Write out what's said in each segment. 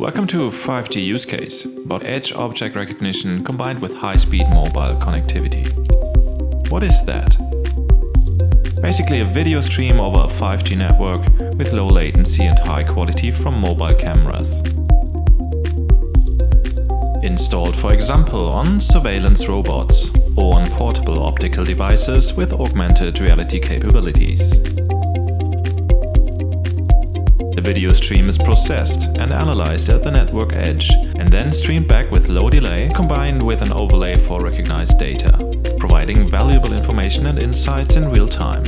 Welcome to a 5G use case about edge object recognition combined with high-speed mobile connectivity. What is that? Basically a video stream over a 5G network with low latency and high quality from mobile cameras. Installed, for example, on surveillance robots or on portable optical devices with augmented reality capabilities. The video stream is processed and analyzed at the network edge and then streamed back with low delay combined with an overlay for recognized data, providing valuable information and insights in real time.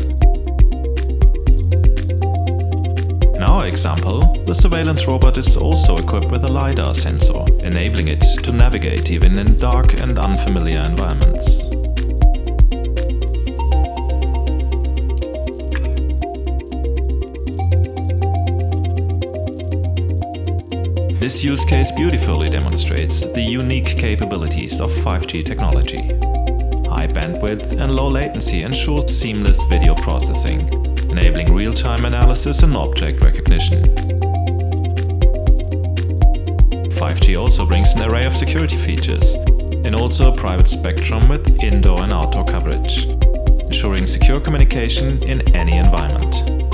In our example, the surveillance robot is also equipped with a LiDAR sensor, enabling it to navigate even in dark and unfamiliar environments. This use case beautifully demonstrates the unique capabilities of 5G technology. High bandwidth and low latency ensures seamless video processing, enabling real-time analysis and object recognition. 5G also brings an array of security features and also a private spectrum with indoor and outdoor coverage, ensuring secure communication in any environment.